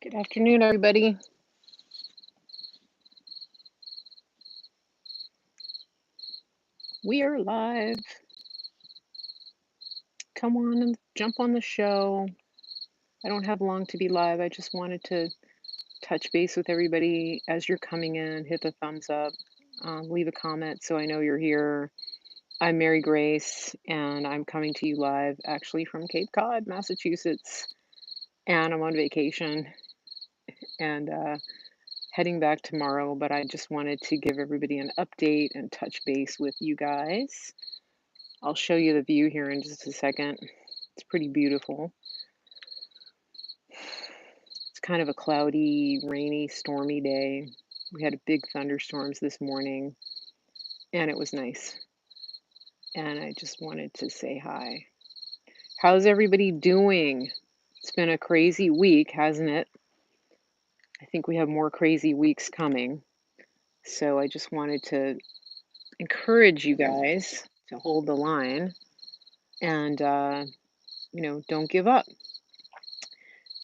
Good afternoon, everybody. We are live. Come on and jump on the show. I don't have long to be live. I just wanted to touch base with everybody as you're coming in. Hit the thumbs up, leave a comment so I know you're here. I'm Mary Grace, and I'm coming to you live actually from Cape Cod, Massachusetts. And I'm on vacation and heading back tomorrow, but I just wanted to give everybody an update and touch base with you guys. I'll show you the view here in just a second. It's pretty beautiful. It's kind of a cloudy, rainy, stormy day. We had big thunderstorms this morning, and it was nice. And I just wanted to say hi. How's everybody doing? It's been a crazy week, hasn't it? I think we have more crazy weeks coming. So I just wanted to encourage you guys to hold the line and, don't give up.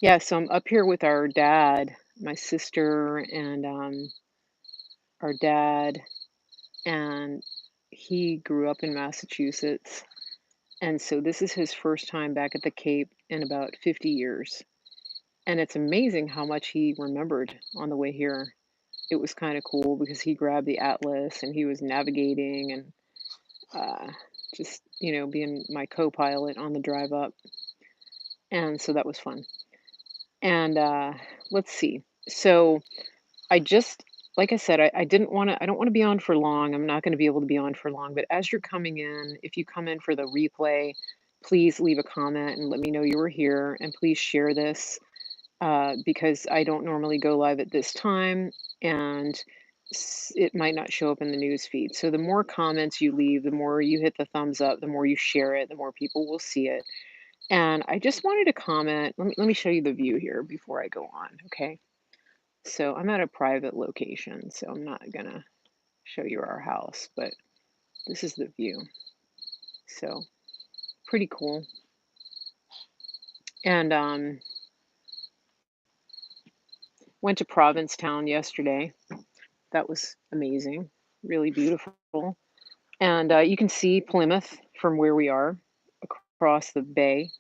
Yeah, so I'm up here with our dad, my sister, and our dad, and he grew up in Massachusetts. And so this is his first time back at the Cape in about 50 years. And it's amazing how much he remembered on the way here. It was kind of cool because he grabbed the atlas and he was navigating and just, being my co pilot on the drive up. And so that was fun. And let's see. So I just, like I said, I didn't want to, I don't want to be on for long. I'm not going to be able to be on for long, but as you're coming in, if you come in for the replay, please leave a comment and let me know you were here. And please share this because I don't normally go live at this time and it might not show up in the news feed. So the more comments you leave, the more you hit the thumbs up, the more you share it, the more people will see it. And I just wanted to comment. Let me show you the view here before I go on. Okay. So I'm at a private location, so I'm not gonna show you our house, but this is the view. So pretty cool. And went to Provincetown yesterday. That was amazing, really beautiful. And you can see Plymouth from where we are across the bay.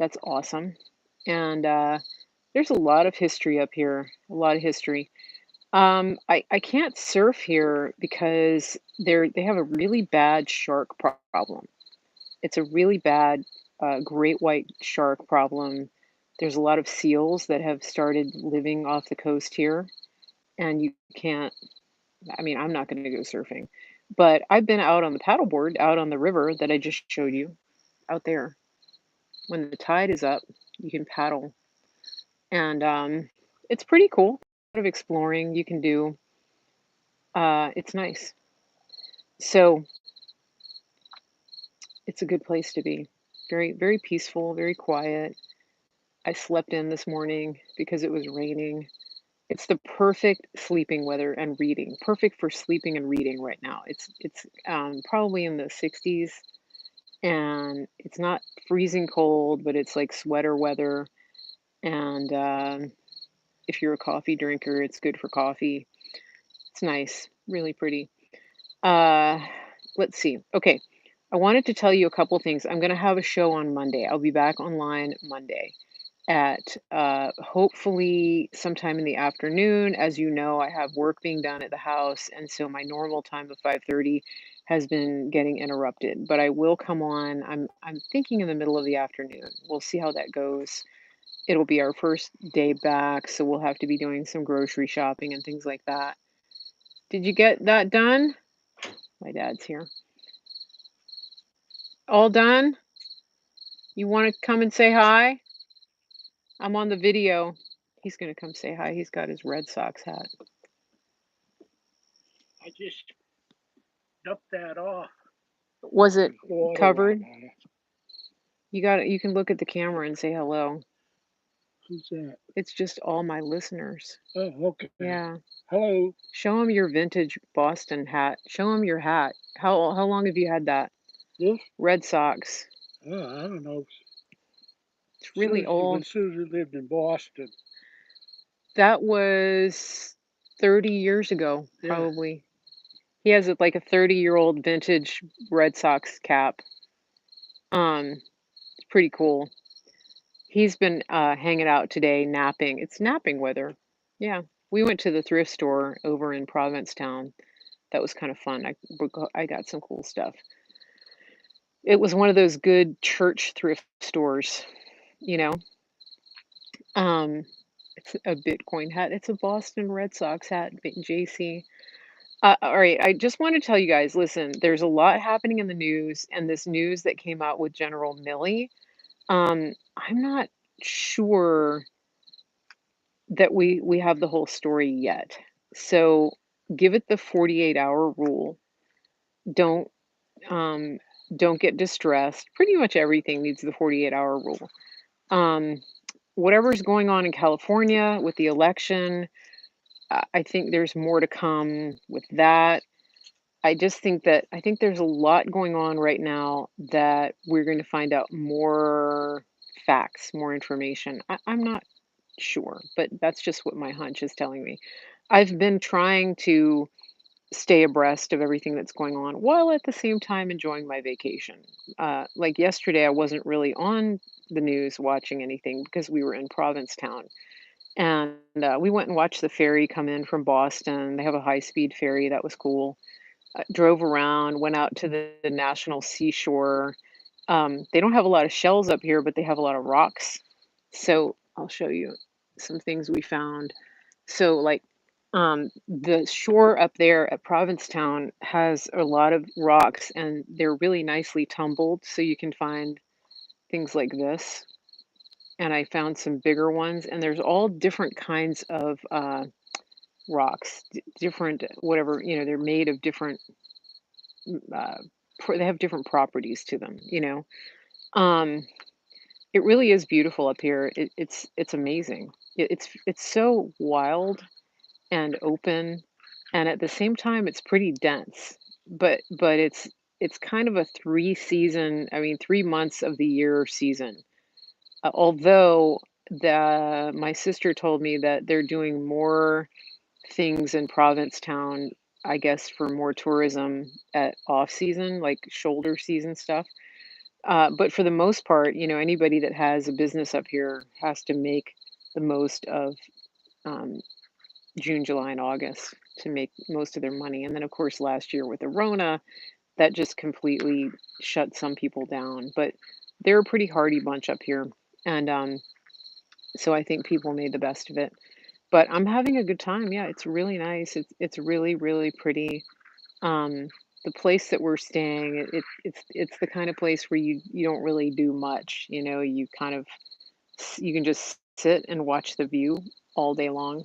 That's awesome. And there's a lot of history up here, a lot of history. I can't surf here because they have a really bad shark problem. It's a really bad great white shark problem. There's a lot of seals that have started living off the coast here, and you can't. I mean, I'm not going to go surfing, but I've been out on the paddleboard out on the river that I just showed you out there. When the tide is up, you can paddle, and it's pretty cool. A lot of exploring you can do. It's nice. So it's a good place to be. Very, very peaceful, very quiet. I slept in this morning because it was raining. It's the perfect sleeping weather and reading. Perfect for sleeping and reading right now. It's probably in the 60s and it's not freezing cold, but it's like sweater weather. And if you're a coffee drinker, it's good for coffee. It's nice, really pretty. Uh, let's see. Okay, I wanted to tell you a couple things. I'm going to have a show on Monday. I'll be back online Monday at hopefully sometime in the afternoon. As you know, I have work being done at the house, and so my normal time of 5:30 has been getting interrupted. But I will come on. I'm thinking in the middle of the afternoon. We'll see how that goes. It'll be our first day back, so we'll have to be doing some grocery shopping and things like that. Did you get that done? My dad's here. All done? You want to come and say hi? I'm on the video. He's going to come say hi. He's got his Red Sox hat. I just dumped that off. Was it Water covered? on it. You got it. You can look at the camera and say hello. Who's that? It's just all my listeners. Oh, okay. Yeah. Hello. Show them your vintage Boston hat. Show them your hat. How long have you had that? This? Red Sox. Oh, I don't know. It's really old. When Susie lived in Boston. That was 30 years ago, Yeah. probably. He has a like a 30-year-old vintage Red Sox cap. It's pretty cool. He's been, hanging out today napping. It's napping weather. Yeah. We went to the thrift store over in Provincetown. That was kind of fun. I got some cool stuff. It was one of those good church thrift stores, you know? Um, it's a Bitcoin hat. It's a Boston Red Sox hat, JC. All right, I just want to tell you guys, listen, there's a lot happening in the news, and this news that came out with General Milley. I'm not sure that we have the whole story yet. So give it the 48-hour rule. Don't um don't get distressed. Pretty much everything needs the 48-hour rule. Um Whatever's going on in California with the election, I think there's more to come with that. I think there's a lot going on right now that we're going to find out more facts, more information. I'm not sure, but that's just what my hunch is telling me. I've been trying to stay abreast of everything that's going on while at the same time enjoying my vacation. Like yesterday, I wasn't really on the news watching anything because we were in Provincetown. And we went and watched the ferry come in from Boston. They have a high speed ferry. That was cool. Drove around, went out to the national seashore. They don't have a lot of shells up here, but they have a lot of rocks. So I'll show you some things we found. So, like, the shore up there at Provincetown has a lot of rocks, and they're really nicely tumbled. So you can find things like this. And I found some bigger ones, and there's all different kinds of rocks, different whatever they're made of different uh, they have different properties to them, Um, it really is beautiful up here. It's amazing. It's so wild and open, and at the same time, it's pretty dense. But it's kind of a I mean, 3 months of the year season. Although my sister told me that they're doing more things in Provincetown, I guess, for more tourism at off season, like shoulder season stuff. But for the most part, anybody that has a business up here has to make the most of um, June, July, and August to make most of their money. And then, of course, last year with the Rona, that just completely shut some people down. But they're a pretty hardy bunch up here. And so I think people made the best of it. But I'm having a good time. Yeah, it's really nice. It's really, really pretty. Um, the place that we're staying, it's the kind of place where you don't really do much. You kind of you can just sit and watch the view all day long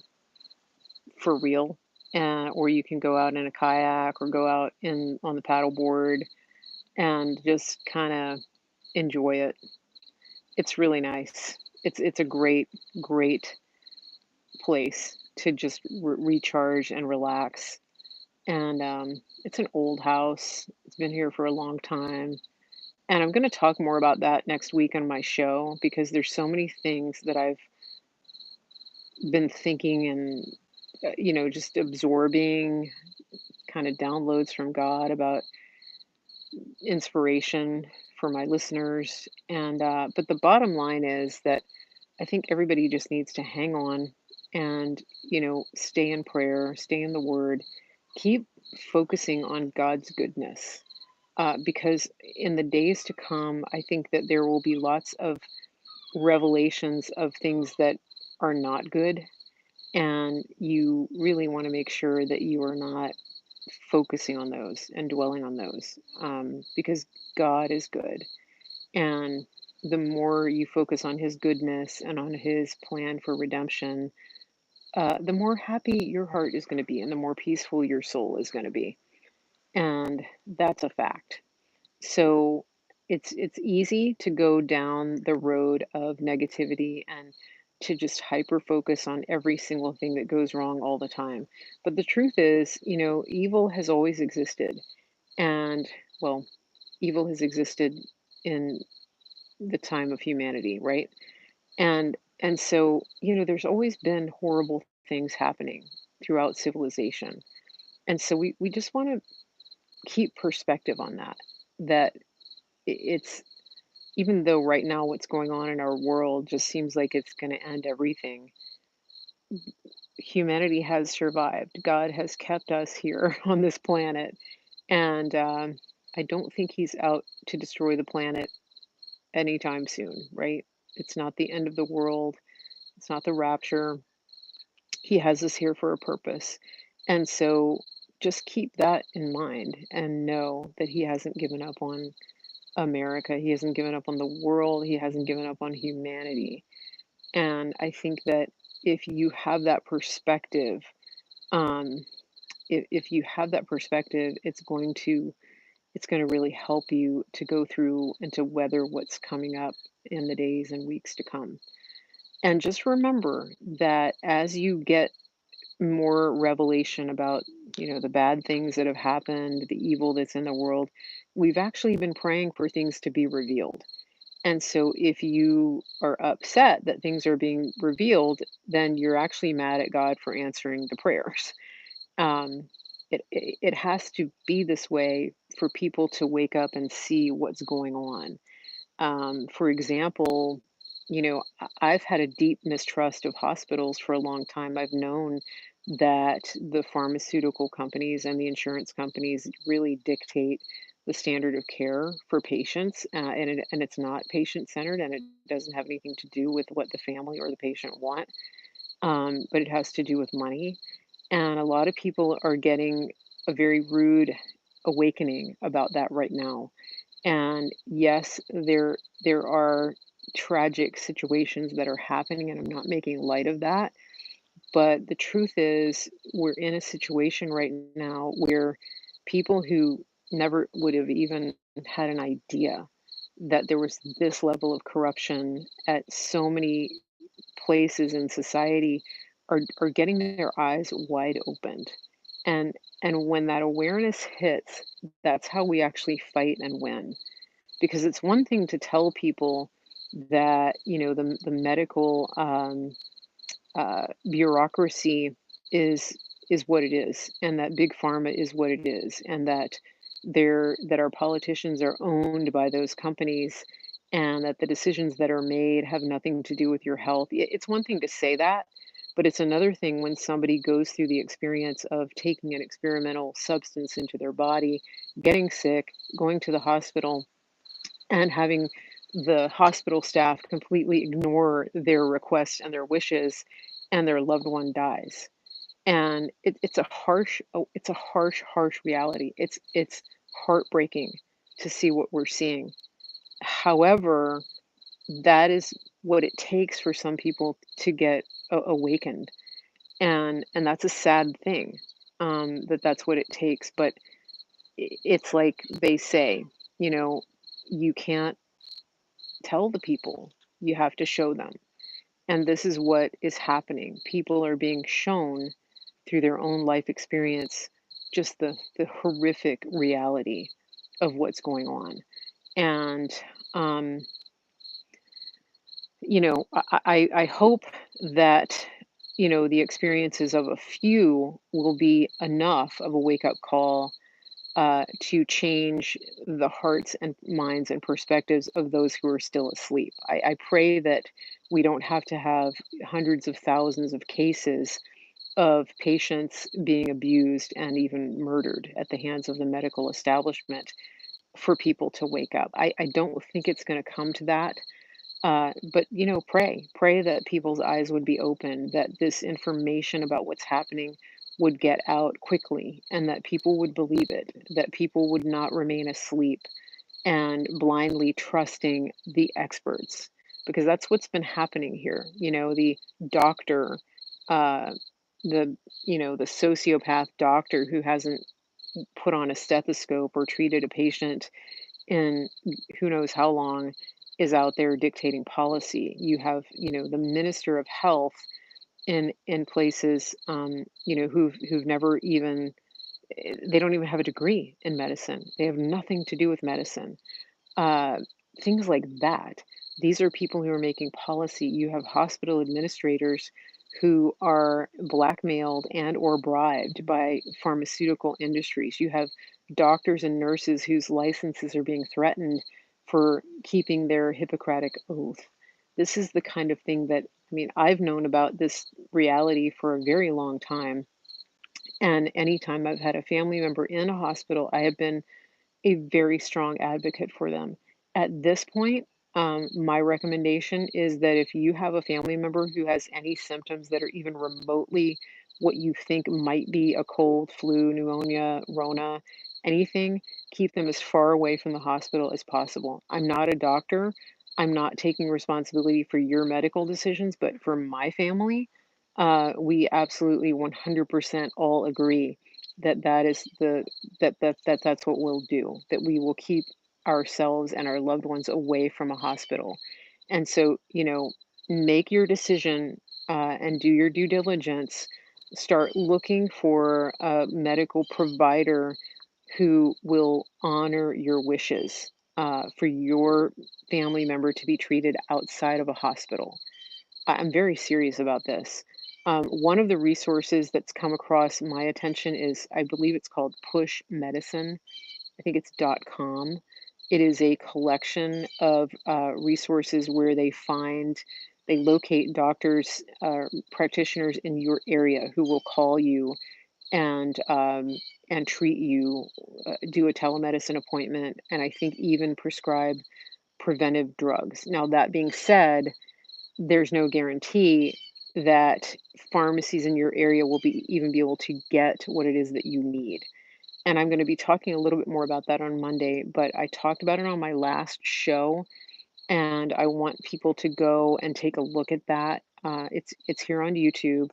for real. Or you can go out in a kayak or go out in on the paddleboard and just kind of enjoy it. It's really nice. It's a great place to just recharge and relax. And it's an old house. It's been here for a long time. And I'm going to talk more about that next week on my show because there's so many things that I've been thinking and just absorbing kind of downloads from God about inspiration for my listeners. And but the bottom line is that I think everybody just needs to hang on and stay in prayer, stay in the Word, keep focusing on God's goodness. Because in the days to come, I think that there will be lots of revelations of things that are not good. And you really want to make sure that you are not focusing on those and dwelling on those because God is good. And the more you focus on His goodness and on His plan for redemption, the more happy your heart is going to be and the more peaceful your soul is going to be. And that's a fact. So it's easy to go down the road of negativity and to just hyper focus on every single thing that goes wrong all the time. But the truth is, evil has always existed. And well, evil has existed in the time of humanity, right? And And so, there's always been horrible things happening throughout civilization. And so we just want to keep perspective on that. That it's even though right now what's going on in our world just seems like it's going to end everything, humanity has survived. God has kept us here on this planet. And I don't think he's out to destroy the planet anytime soon, right? It's not the end of the world. It's not the rapture. He has us here for a purpose. And so just keep that in mind and know that he hasn't given up on America. He hasn't given up on the world. He hasn't given up on humanity. And I think that if you have that perspective, um, if you have that perspective, it's going to really help you to go through and to weather what's coming up in the days and weeks to come. And just remember that as you get more revelation about, the bad things that have happened, the evil that's in the world, we've actually been praying for things to be revealed. And so if you are upset that things are being revealed, then you're actually mad at God for answering the prayers. Um, it has to be this way for people to wake up and see what's going on. For example, I've had a deep mistrust of hospitals for a long time. I've known that the pharmaceutical companies and the insurance companies really dictate the standard of care for patients, and it's not patient centered, and it doesn't have anything to do with what the family or the patient want, but it has to do with money. And a lot of people are getting a very rude awakening about that right now. And yes, there are tragic situations that are happening, and I'm not making light of that. But the truth is, we're in a situation right now where people who never would have even had an idea that there was this level of corruption at so many places in society are getting their eyes wide opened. And and when that awareness hits, that's how we actually fight and win. Because it's one thing to tell people that, the medical bureaucracy is what it is, and that big pharma is what it is, and that our politicians are owned by those companies, and that the decisions that are made have nothing to do with your health. It's one thing to say that, but it's another thing when somebody goes through the experience of taking an experimental substance into their body, getting sick, going to the hospital, and having the hospital staff completely ignore their requests and their wishes, and their loved one dies. And it's a harsh reality. It's heartbreaking to see what we're seeing. However, that is what it takes for some people to get awakened, and that's a sad thing, that that's what it takes. But it's like they say, you know, you can't tell the people, you have to show them. And this is what is happening. People are being shown through their own life experience just the horrific reality of what's going on. And, um, I hope that, the experiences of a few will be enough of a wake up call to change the hearts and minds and perspectives of those who are still asleep. I pray that we don't have to have hundreds of thousands of cases of patients being abused and even murdered at the hands of the medical establishment for people to wake up. I don't think it's going to come to that. But pray that people's eyes would be open, that this information about what's happening would get out quickly, and that people would believe it, that people would not remain asleep and blindly trusting the experts, because that's what's been happening here. The doctor, uh, the sociopath doctor who hasn't put on a stethoscope or treated a patient in who knows how long is out there dictating policy. You have, the minister of health in places, who've never even they don't even have a degree in medicine. They have nothing to do with medicine. Uh, Things like that. These are people who are making policy. You have hospital administrators who are blackmailed and or bribed by pharmaceutical industries. You have doctors and nurses whose licenses are being threatened for keeping their Hippocratic oath. This is the kind of thing that, I mean, I've known about this reality for a very long time. And anytime I've had a family member in a hospital, I have been a very strong advocate for them. At this point, my recommendation is that if you have a family member who has any symptoms that are even remotely what you think might be a cold, flu, pneumonia, Rona, anything, keep them as far away from the hospital as possible. I'm not a doctor. I'm not taking responsibility for your medical decisions, but for my family, we absolutely 100% all agree that that is the that's what we'll do, that we will keep ourselves and our loved ones away from a hospital. And so, make your decision and do your due diligence. Start looking for a medical provider who will honor your wishes for your family member to be treated outside of a hospital. I'm very serious about this. One of the resources that's come across my attention is, I believe it's called Push Medicine. I think it's .com. It is a collection of resources where they locate doctors, practitioners in your area who will call you and treat you, do a telemedicine appointment, and I think even prescribe preventive drugs. Now, that being said, there's no guarantee that pharmacies in your area will be even be able to get what it is that you need. And I'm going to be talking a little bit more about that on Monday, but I talked about it on my last show, and I want people to go and take a look at that. It's here on YouTube.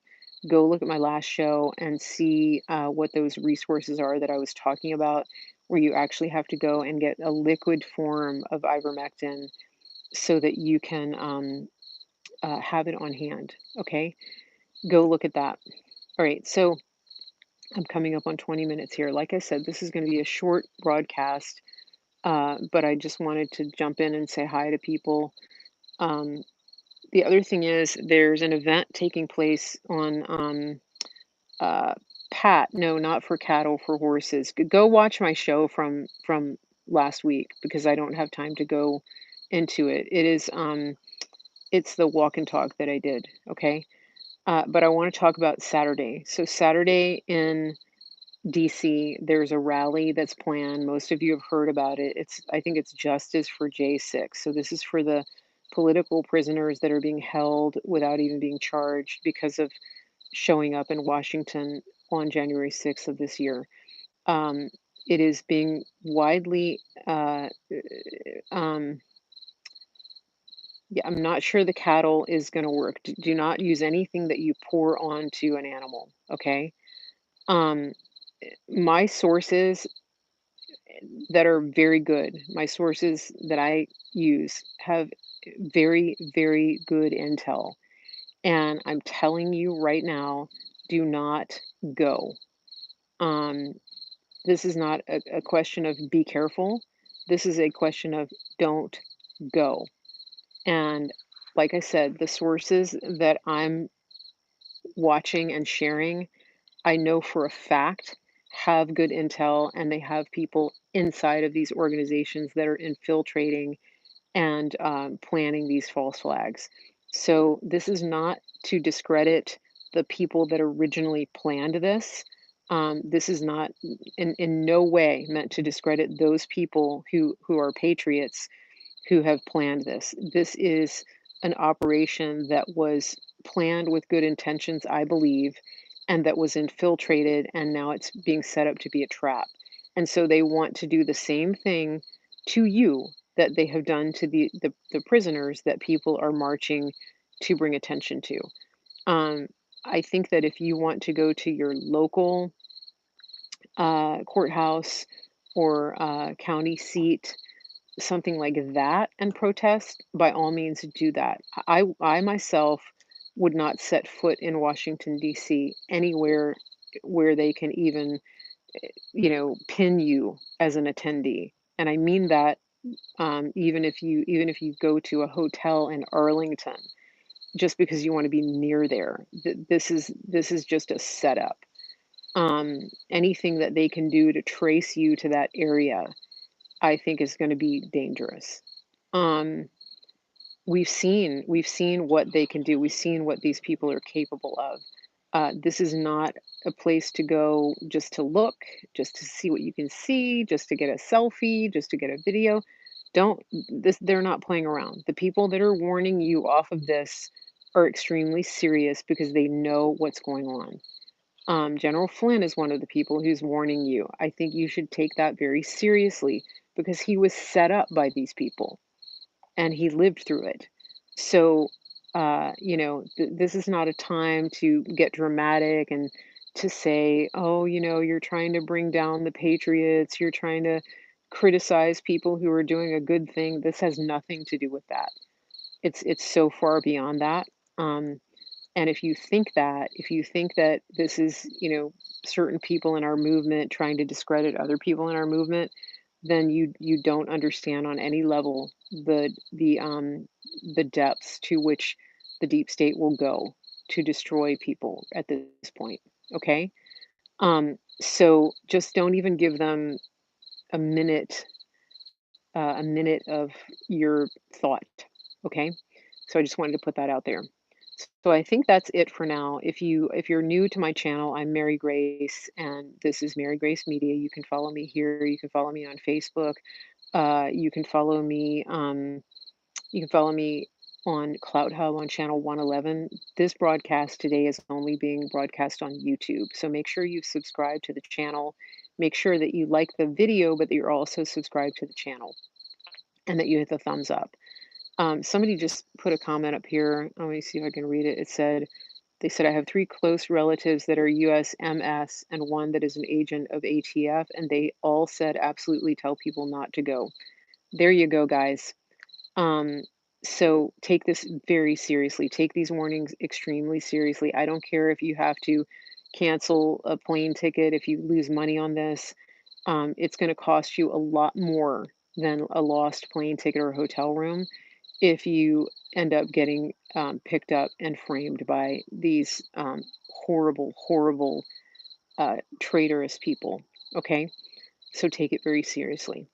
Go look at my last show and see what those resources are that I was talking about, where you actually have to go and get a liquid form of ivermectin so that you can have it on hand. Okay, go look at that. All right, so I'm coming up on 20 minutes here. Like I said, this is going to be a short broadcast, but I just wanted to jump in and say hi to people. Um, the other thing is, there's an event taking place on uh, Pat. No, not for cattle, for horses. Go watch my show from last week because I don't have time to go into it. It's the walk and talk that I did. Okay. But I want to talk about Saturday. So Saturday in DC, there's a rally that's planned. Most of you have heard about it. I think it's Justice for J6. So this is for the political prisoners that are being held without even being charged because of showing up in Washington on January 6th of this year. Um, it is being widely um, yeah, I'm not sure the cattle is going to work. Do not use anything that you pour onto an animal, okay? Um, my sources that are very good, my sources that I use have very, very good intel. And I'm telling you right now, do not go. Um, this is not a question of be careful. This is a question of don't go. And like I said, the sources that I'm watching and sharing, I know for a fact have good intel and they have people inside of these organizations that are infiltrating and planning these false flags. So this is not to discredit the people that originally planned this. This is not in no way meant to discredit those people who are patriots who have planned this. This is an operation that was planned with good intentions, I believe, and that was infiltrated, and now it's being set up to be a trap. And so they want to do the same thing to you that they have done to the prisoners that people are marching to bring attention to. Um, I think that if you want to go to your local courthouse or county seat, something like that, and protest, by all means do that. I myself would not set foot in Washington D.C. anywhere where they can even, pin you as an attendee. And I mean that even if you go to a hotel in Arlington, just because you want to be near there, this is just a setup. Anything that they can do to trace you to that area, I think is going to be dangerous. Um, we've seen what they can do. We've seen what these people are capable of. This is not a place to go just to look, just to see what you can see, just to get a selfie, just to get a video. Don't this They're not playing around. The people that are warning you off of this are extremely serious because they know what's going on. General Flynn is one of the people who's warning you. I think you should take that very seriously because he was set up by these people and he lived through it. So, this is not a time to get dramatic and to say, oh, you're trying to bring down the patriots, you're trying to criticize people who are doing a good thing. This has nothing to do with that. It's so far beyond that. Um, and if you think that this is, certain people in our movement trying to discredit other people in our movement, then you don't understand on any level the depths to which the deep state will go to destroy people at this point. Okay? So just don't even give them a minute a minute of your thought. Okay? So I just wanted to put that out there. So I think that's it for now. If you're new to my channel, I'm Mary Grace, and this is Mary Grace Media. You can follow me here. You can follow me on Facebook. You can follow me. You can follow me on Cloud Hub on channel 111. This broadcast today is only being broadcast on YouTube, so make sure you subscribe to the channel. Make sure that you like the video, but that you're also subscribed to the channel, and that you hit the thumbs up. Somebody just put a comment up here. Let me see if I can read it. They said, I have three close relatives that are USMS and one that is an agent of ATF, and they all said absolutely tell people not to go. There you go, guys. Um, so take this very seriously. Take these warnings extremely seriously. I don't care if you have to cancel a plane ticket, if you lose money on this. It's going to cost you a lot more than a lost plane ticket or hotel room if you end up getting picked up and framed by these horrible, horrible, traitorous people. Okay, so take it very seriously.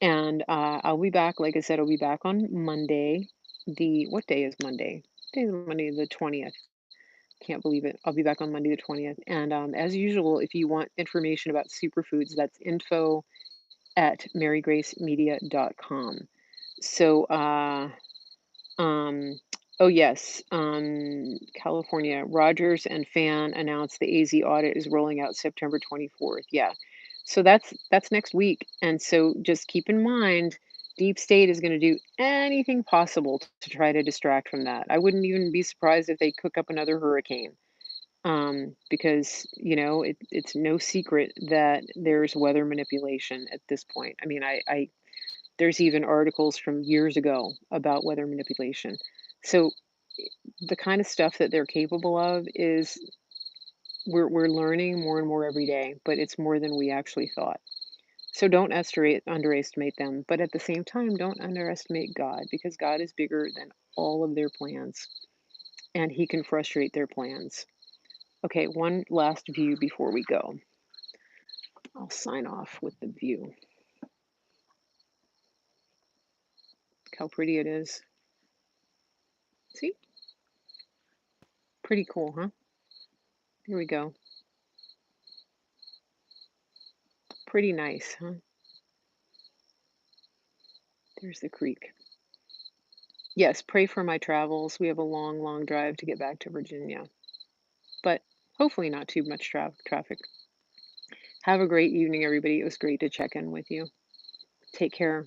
And I'll be back. Like I said, I'll be back on Monday. What day is Monday? Day is Monday the 20th. Can't believe it. I'll be back on Monday the 20th. And as usual, if you want information about superfoods, that's info at marygracemedia.com. So, um, oh yes, California, Rogers and Fan announced the AZ audit is rolling out September 24th. Yeah. So that's next week. And so just keep in mind, Deep State is going to do anything possible to try to distract from that. I wouldn't even be surprised if they cook up another hurricane. Because it's no secret that there's weather manipulation at this point. I mean, I there's even articles from years ago about weather manipulation. So the kind of stuff that they're capable of is we're learning more and more every day, but it's more than we actually thought. So don't underestimate them, but at the same time, don't underestimate God because God is bigger than all of their plans and he can frustrate their plans. Okay, one last view before we go. I'll sign off with the view. Look how pretty it is. See? Pretty cool, huh? Here we go. Pretty nice, huh? There's the creek. Yes, pray for my travels. We have a long, long drive to get back to Virginia, but hopefully not too much traffic. Have a great evening, everybody. It was great to check in with you. Take care.